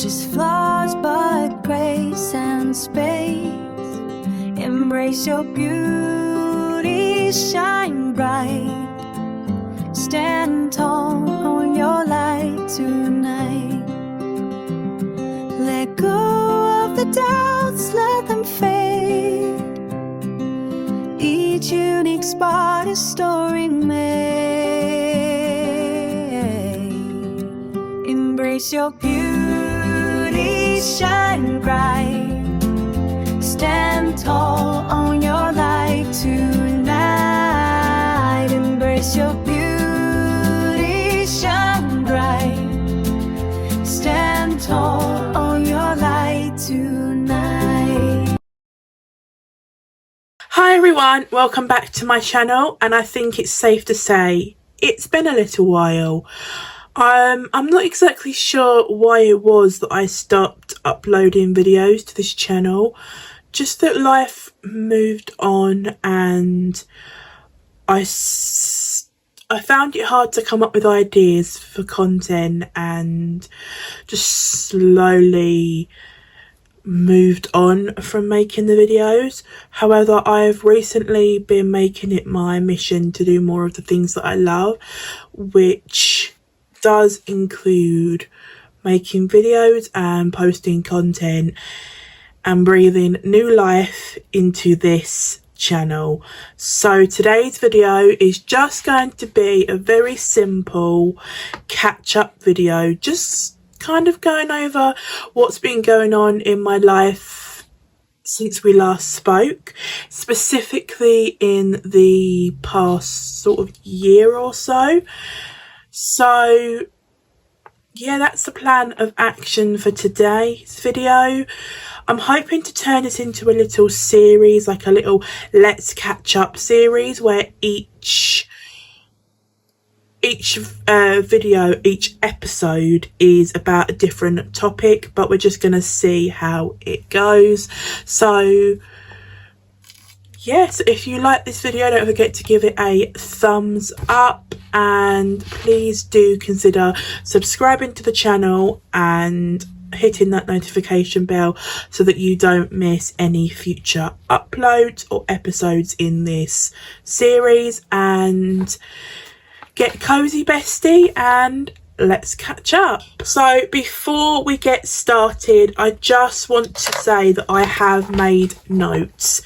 just flaws, but grace and space. Embrace your beauty, shine bright. Stand tall on your light tonight. Let go of the doubts, let them fade. Each unique spot is story made. Embrace your beauty, shine bright. Stand tall on your light tonight. Embrace your beauty, shine bright. Stand tall on your light tonight. Hi everyone, welcome back to my channel, and I think it's safe to say it's been a little while. I'm not exactly sure why it was that I stopped uploading videos to this channel. Just that life moved on, and I found it hard to come up with ideas for content, and just slowly moved on from making the videos. However, I've recently been making it my mission to do more of the things that I love, which does include making videos and posting content and breathing new life into this channel. So today's video is just going to be a very simple catch-up video, just kind of going over what's been going on in my life since we last spoke, specifically in the past sort of year or so. So yeah, that's the plan of action for today's video. I'm hoping to turn this into a little series, like a little let's catch up series, where each video, each episode is about a different topic, but we're just going to see how it goes. So yes, if you like this video, don't forget to give it a thumbs up, and please do consider subscribing to the channel and hitting that notification bell so that you don't miss any future uploads or episodes in this series. And get cozy, bestie, and let's catch up. So before we get started, I just want to say that I have made notes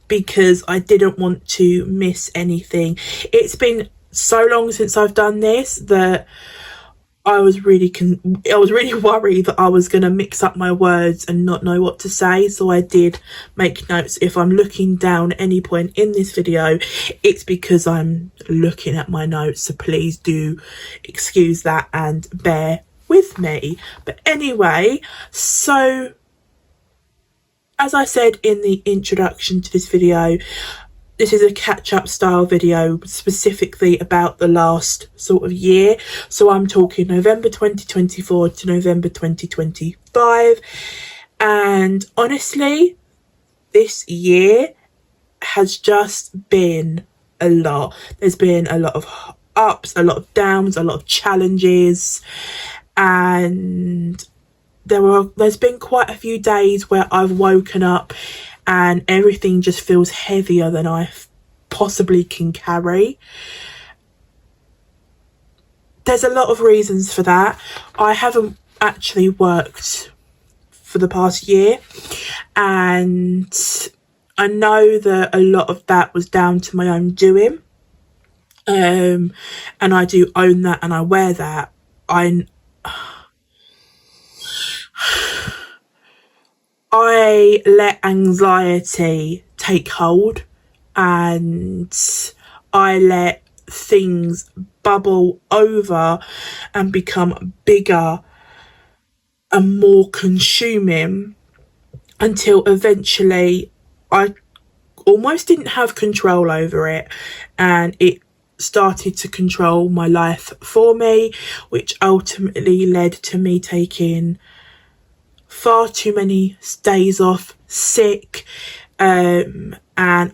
because I didn't want to miss anything. It's been so long since I've done this that I was really worried that I was going to mix up my words and not know what to say. So I did make notes. If I'm looking down at any point in this video, it's because I'm looking at my notes. So please do excuse that and bear with me. But anyway, so as I said in the introduction to this video, this is a catch-up style video specifically about the last sort of year. So I'm talking November 2024 to November 2025. And honestly, this year has just been a lot. There's been a lot of ups, a lot of downs, a lot of challenges. And there's been quite a few days where I've woken up and everything just feels heavier than I possibly can carry. There's a lot of reasons for that. I haven't actually worked for the past year, and I know that a lot of that was down to my own doing. And I do own that, and I wear that. I let anxiety take hold, and I let things bubble over and become bigger and more consuming until eventually I almost didn't have control over it, and it started to control my life for me, which ultimately led to me taking far too many days off sick, and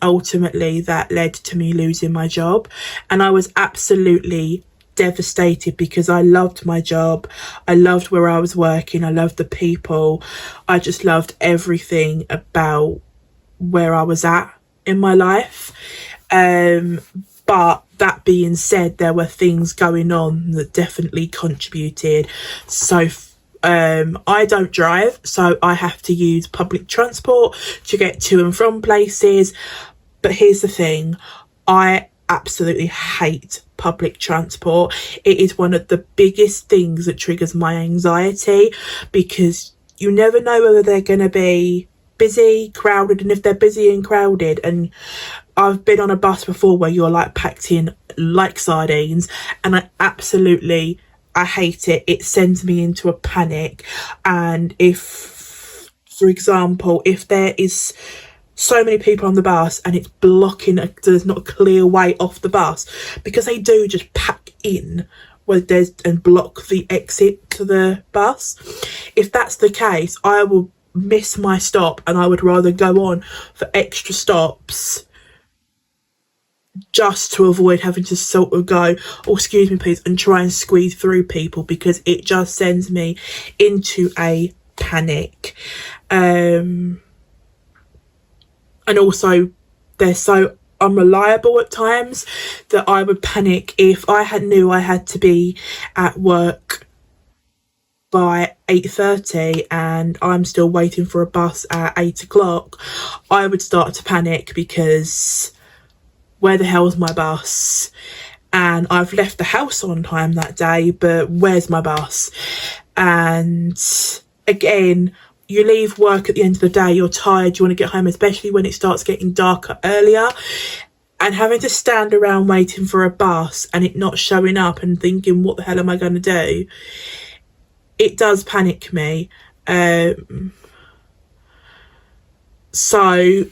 ultimately that led to me losing my job. And I was absolutely devastated because I loved my job, I loved where I was working, I loved the people, I just loved everything about where I was at in my life. But that being said, there were things going on that definitely contributed. So I don't drive, so I have to use public transport to get to and from places. But here's the thing, I absolutely hate public transport. It is one of the biggest things that triggers my anxiety, because you never know whether they're going to be busy, crowded, and if they're busy and crowded, and I've been on a bus before where you're like packed in like sardines, and I hate it. It sends me into a panic. And if, for example, if there is so many people on the bus and it's blocking, there's not a clear way off the bus, because they do just pack in where there's and block the exit to the bus. If that's the case, I will miss my stop, and I would rather go on for extra stops just to avoid having to sort of go, oh, excuse me please, and try and squeeze through people, because it just sends me into a panic. And also they're so unreliable at times that I would panic if I knew I had to be at work by 8:30 and I'm still waiting for a bus at 8 o'clock. I would start to panic, because where the hell's my bus? And I've left the house on time that day, but where's my bus? And again, you leave work at the end of the day, you're tired, you want to get home, especially when it starts getting darker earlier, and having to stand around waiting for a bus and it not showing up and thinking, what the hell am I going to do? It does panic me. So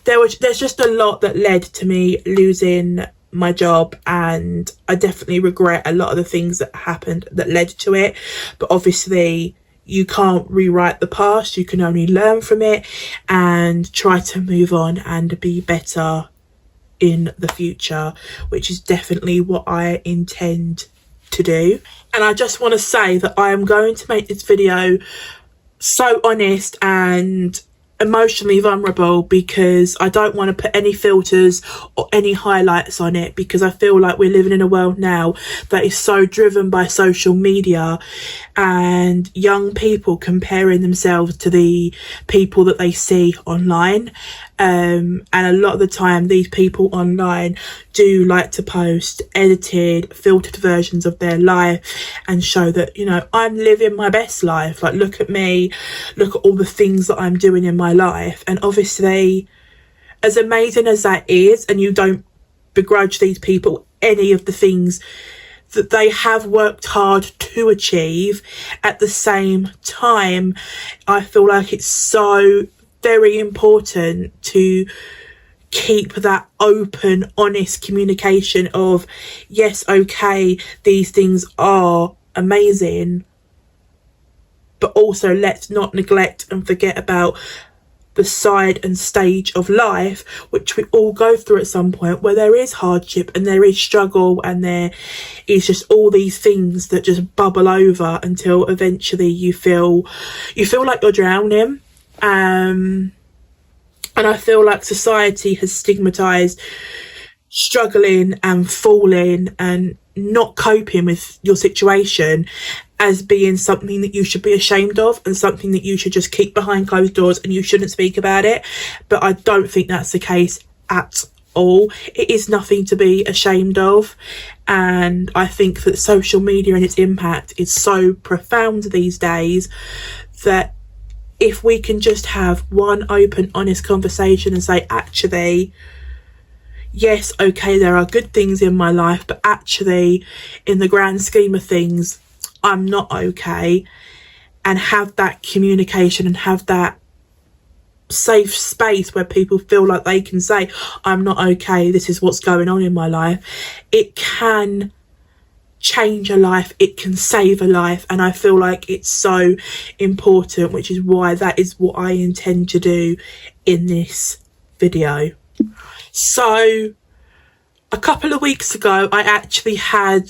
there's just a lot that led to me losing my job, and I definitely regret a lot of the things that happened that led to it. But obviously you can't rewrite the past, you can only learn from it and try to move on and be better in the future, which is definitely what I intend to do. And I just want to say that I am going to make this video so honest and emotionally vulnerable, because I don't want to put any filters or any highlights on it, because I feel like we're living in a world now that is so driven by social media and young people comparing themselves to the people that they see online. And a lot of the time these people online do like to post edited, filtered versions of their life and show that, you know, I'm living my best life, like, look at me, look at all the things that I'm doing in my life. And obviously, as amazing as that is, and you don't begrudge these people any of the things that they have worked hard to achieve, at the same time I feel like it's so very important to keep that open, honest communication of, yes, okay, these things are amazing, but also let's not neglect and forget about the side and stage of life, which we all go through at some point, where there is hardship and there is struggle and there is just all these things that just bubble over until eventually you feel like you're drowning. And I feel like society has stigmatized struggling and falling and not coping with your situation as being something that you should be ashamed of and something that you should just keep behind closed doors and you shouldn't speak about it. But I don't think that's the case at all. It is nothing to be ashamed of. And I think that social media and its impact is so profound these days that if we can just have one open, honest conversation and say, actually, yes, okay, there are good things in my life, but actually, in the grand scheme of things, I'm not okay, and have that communication and have that safe space where people feel like they can say, I'm not okay, this is what's going on in my life. It can change a life, it can save a life, and I feel like it's so important, which is why that is what I intend to do in this video. So a couple of weeks ago, I actually had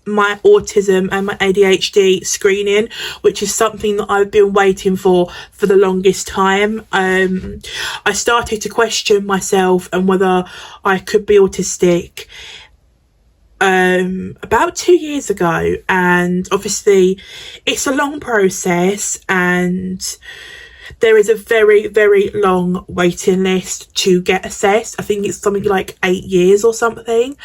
my autism and my ADHD screening, which is something that I've been waiting for the longest time. I started to question myself and whether I could be autistic about 2 years ago, and obviously it's a long process and there is a very, very long waiting list to get assessed. I think it's something like 8 years or something.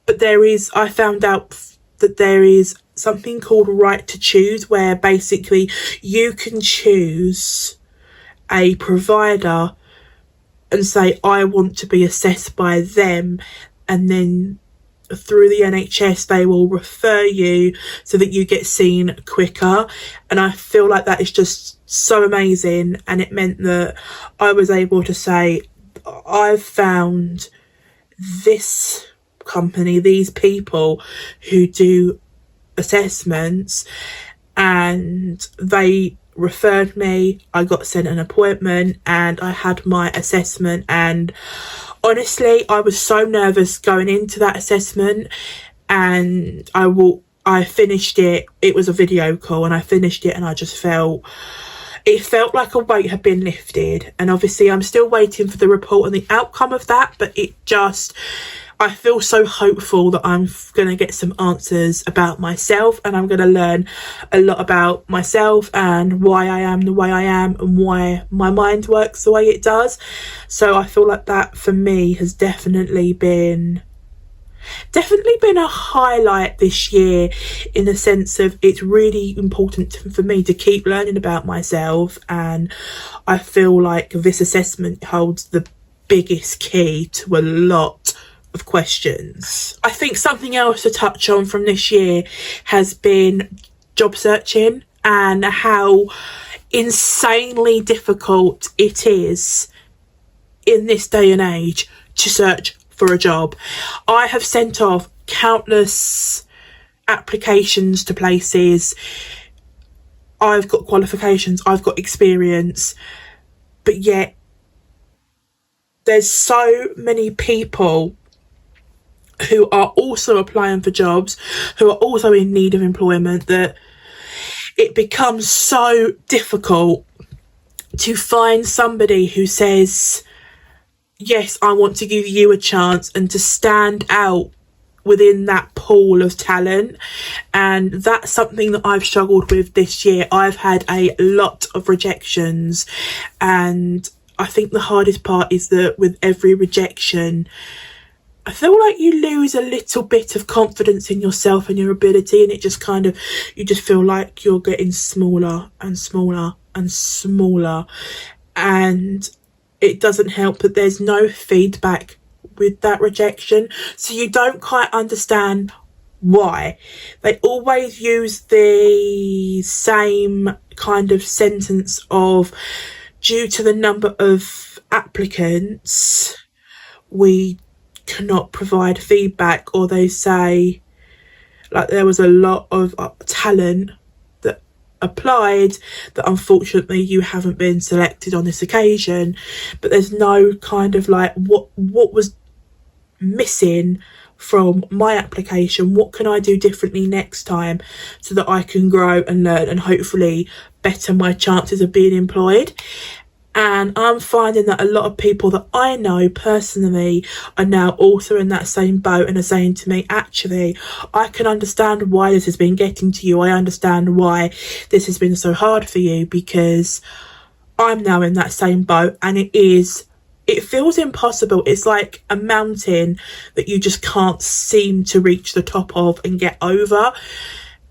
But I found out that there is something called right to choose, where basically you can choose a provider and say, I want to be assessed by them, and then through the NHS they will refer you so that you get seen quicker. And I feel like that is just so amazing, and it meant that I was able to say, I've found this company, these people who do assessments, and they referred me. I got sent an appointment and I had my assessment, and honestly I was so nervous going into that assessment, and I finished it. It was a video call and I finished it, and I just felt like a weight had been lifted. And obviously I'm still waiting for the report and the outcome of that, but I feel so hopeful that I'm going to get some answers about myself, and I'm going to learn a lot about myself and why I am the way I am and why my mind works the way it does. So I feel like that for me has definitely been a highlight this year, in the sense of it's really important for me to keep learning about myself, and I feel like this assessment holds the biggest key to a lot of questions. I think something else to touch on from this year has been job searching, and how insanely difficult it is in this day and age to search for a job. I have sent off countless applications to places. I've got qualifications, I've got experience, but yet there's so many people who are also applying for jobs, who are also in need of employment, that it becomes so difficult to find somebody who says, yes, I want to give you a chance, and to stand out within that pool of talent. And that's something that I've struggled with this year. I've had a lot of rejections, and I think the hardest part is that with every rejection, I feel like you lose a little bit of confidence in yourself and your ability, and it just you just feel like you're getting smaller and smaller and smaller. And it doesn't help that there's no feedback with that rejection, so you don't quite understand why. They always use the same kind of sentence of, due to the number of applicants, we cannot provide feedback. Or they say, like, there was a lot of talent that applied that unfortunately you haven't been selected on this occasion. But there's no kind of like, what was missing from my application, what can I do differently next time so that I can grow and learn and hopefully better my chances of being employed. And I'm finding that a lot of people that I know personally are now also in that same boat and are saying to me, actually, I can understand why this has been getting to you. I understand why this has been so hard for you, because I'm now in that same boat, and it feels impossible. It's like a mountain that you just can't seem to reach the top of and get over.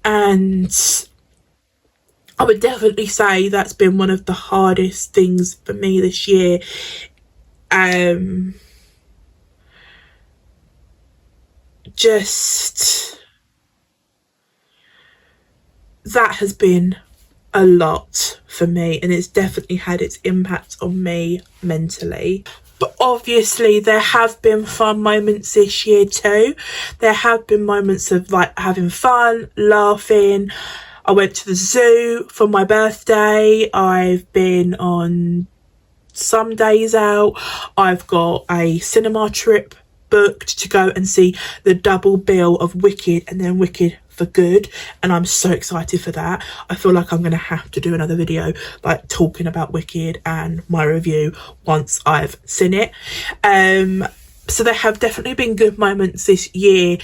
And I would definitely say that's been one of the hardest things for me this year. Just that has been a lot for me, and it's definitely had its impact on me mentally. But obviously there have been fun moments this year too. There have been moments of like having fun, laughing. I went to the zoo for my birthday. I've been on some days out. I've got a cinema trip booked to go and see the double bill of Wicked and then Wicked for Good, and I'm so excited for that. I feel like I'm gonna have to do another video like talking about Wicked and my review once I've seen it. So there have definitely been good moments this year,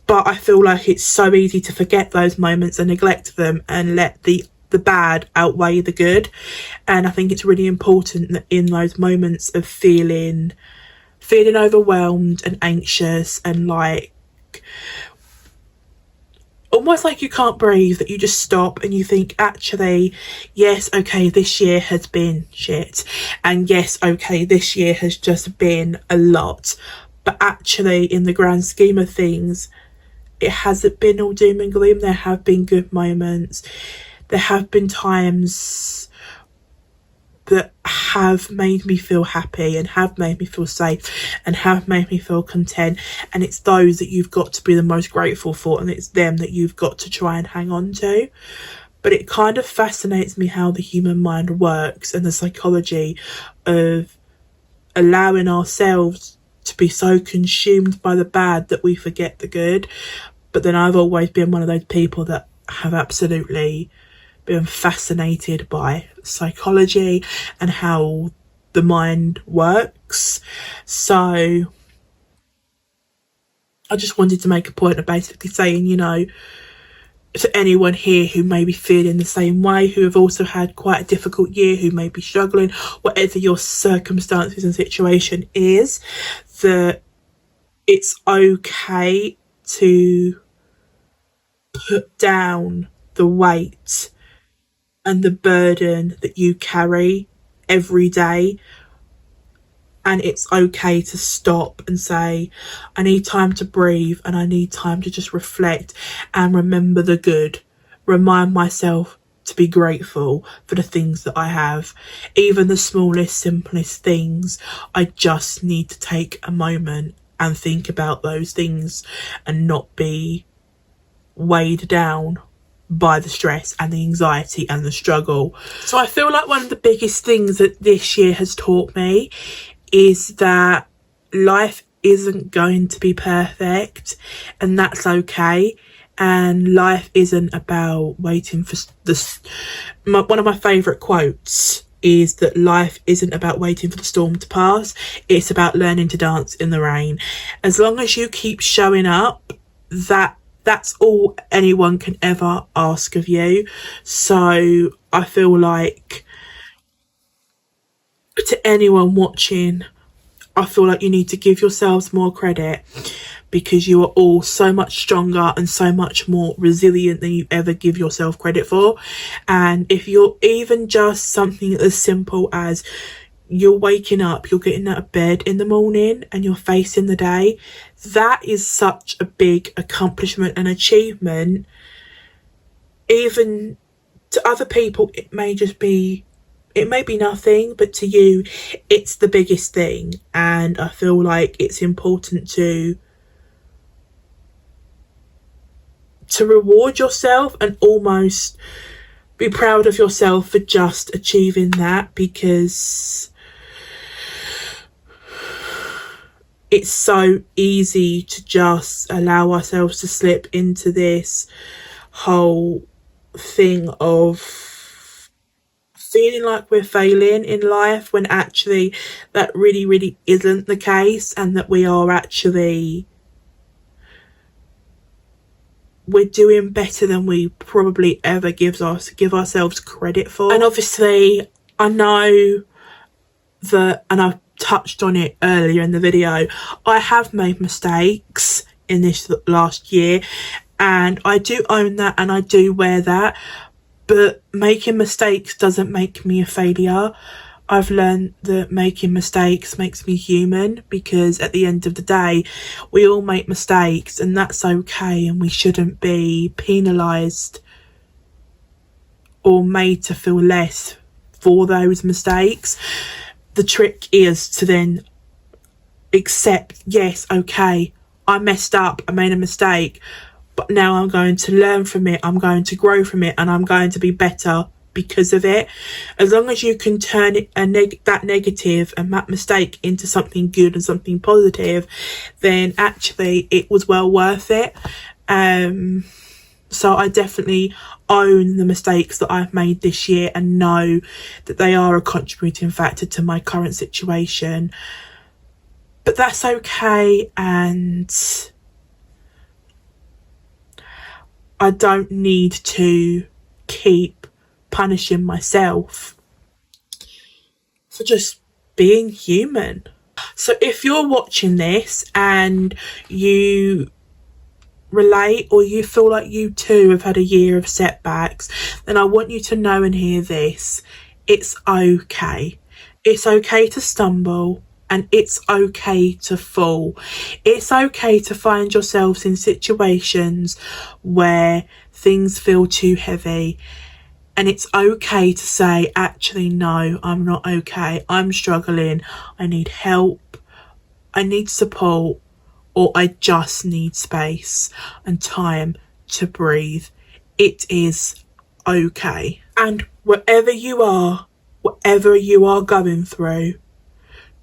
but I feel like it's so easy to forget those moments and neglect them and let the bad outweigh the good. And I think it's really important that in those moments of feeling overwhelmed and anxious and like almost like you can't breathe, that you just stop and you think, actually, yes, okay, this year has been shit, and yes, okay, this year has just been a lot, but actually in the grand scheme of things, it hasn't been all doom and gloom. There have been good moments. There have been times that have made me feel happy and have made me feel safe and have made me feel content, and it's those that you've got to be the most grateful for, and it's them that you've got to try and hang on to. But it kind of fascinates me how the human mind works and the psychology of allowing ourselves to be so consumed by the bad that we forget the good. But then I've always been one of those people that have absolutely been fascinated by psychology and how the mind works. So I just wanted to make a point of basically saying, you know, to anyone here who may be feeling the same way, who have also had quite a difficult year, who may be struggling, whatever your circumstances and situation is, that it's okay to put down the weight and the burden that you carry every day. And it's okay to stop and say, I need time to breathe and I need time to just reflect and remember the good. Remind myself to be grateful for the things that I have. Even the smallest, simplest things, I just need to take a moment and think about those things and not be weighed down by the stress and the anxiety and the struggle. So I feel like one of the biggest things that this year has taught me is that life isn't going to be perfect, and that's okay. And life isn't about waiting for this. One of my favourite quotes is that life isn't about waiting for the storm to pass, it's about learning to dance in the rain. As long as you keep showing up, that's all anyone can ever ask of you. So I feel like to anyone watching, I feel like you need to give yourselves more credit, because you are all so much stronger and so much more resilient than you ever give yourself credit for. And if you're even just something as simple as you're waking up, you're getting out of bed in the morning and you're facing the day, that is such a big accomplishment and achievement. Even to other people, it may be nothing, but to you, it's the biggest thing. And I feel like it's important to reward yourself and almost be proud of yourself for just achieving that, because it's so easy to just allow ourselves to slip into this whole thing of feeling like we're failing in life, when actually that really isn't the case, and that we're doing better than we probably ever give ourselves credit for. And obviously I know that, and I've touched on it earlier in the video, I have made mistakes in this last year, and I do own that and I do wear that, but making mistakes doesn't make me a failure. I've learned that making mistakes makes me human, because at the end of the day, we all make mistakes, and that's okay, and we shouldn't be penalised or made to feel less for those mistakes. The trick is to then accept, yes, okay, I messed up, I made a mistake, but now I'm going to learn from it, I'm going to grow from it, and I'm going to be better because of it. As long as you can turn it that negative and that mistake into something good and something positive, then actually it was well worth it. So I definitely own the mistakes that I've made this year and know that they are a contributing factor to my current situation. But that's okay, and I don't need to keep punishing myself for just being human. So if you're watching this and you relate, or you feel like you too have had a year of setbacks, then I want you to know and hear this. It's okay. It's okay to stumble, and it's okay to fall. It's okay to find yourselves in situations where things feel too heavy, and it's okay to say, actually, no, I'm not okay. I'm struggling. I need help. I need support. Or I just need space and time to breathe. It is okay. And whatever you are going through,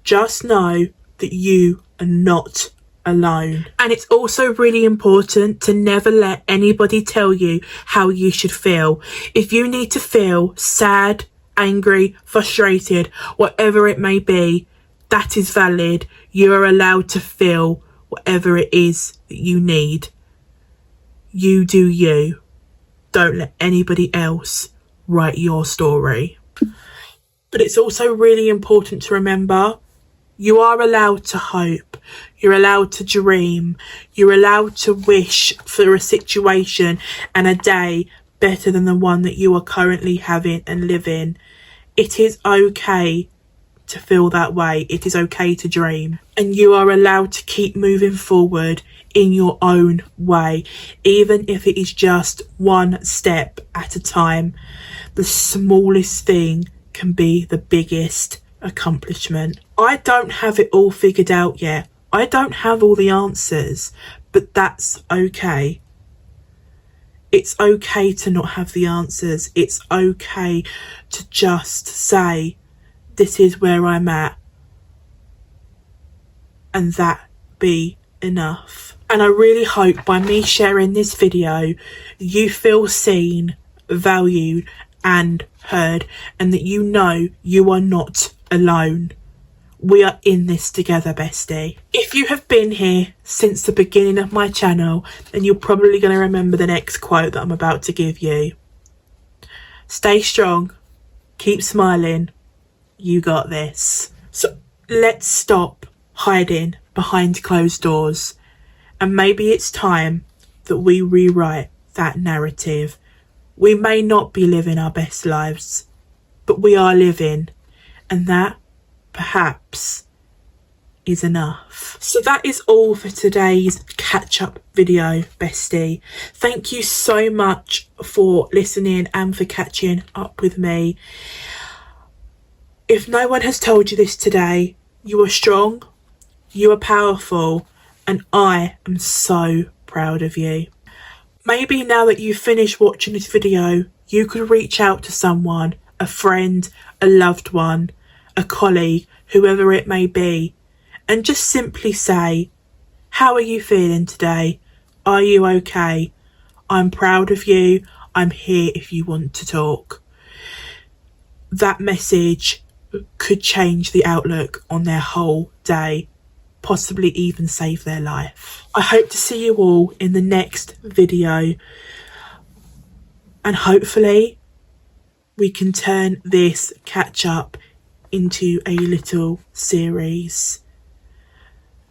just know that you are not alone. And it's also really important to never let anybody tell you how you should feel. If you need to feel sad, angry, frustrated, whatever it may be, that is valid. You are allowed to feel whatever it is that you need. You do you. Don't let anybody else write your story. But it's also really important to remember, you are allowed to hope. You're allowed to dream. You're allowed to wish for a situation and a day better than the one that you are currently having and living. It is okay to feel that way. It is okay to dream, and you are allowed to keep moving forward in your own way, even if it is just one step at a time. The smallest thing can be the biggest accomplishment. I don't have it all figured out yet. I don't have all the answers, but that's okay. It's okay to not have the answers. It's okay to just say, this is where I'm at, and that be enough. And I really hope by me sharing this video, you feel seen, valued and heard, and that you know you are not alone. We are in this together, bestie. If you have been here since the beginning of my channel, then you're probably going to remember the next quote that I'm about to give you. Stay strong, keep smiling, you got this. So let's stop hiding behind closed doors, and maybe it's time that we rewrite that narrative. We may not be living our best lives, but we are living, and that perhaps is enough. So that is all for today's catch-up video, bestie. Thank you so much for listening and for catching up with me. If no one has told you this today, you are strong, you are powerful, and I am so proud of you. Maybe now that you've finished watching this video, you could reach out to someone, a friend, a loved one, a colleague, whoever it may be, and just simply say, how are you feeling today? Are you okay? I'm proud of you. I'm here if you want to talk. That message could change the outlook on their whole day, possibly even save their life. I hope to see you all in the next video, and hopefully we can turn this catch up into a little series.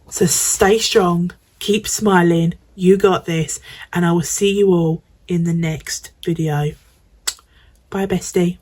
So stay strong, keep smiling, you got this, and I will see you all in the next video. Bye, bestie.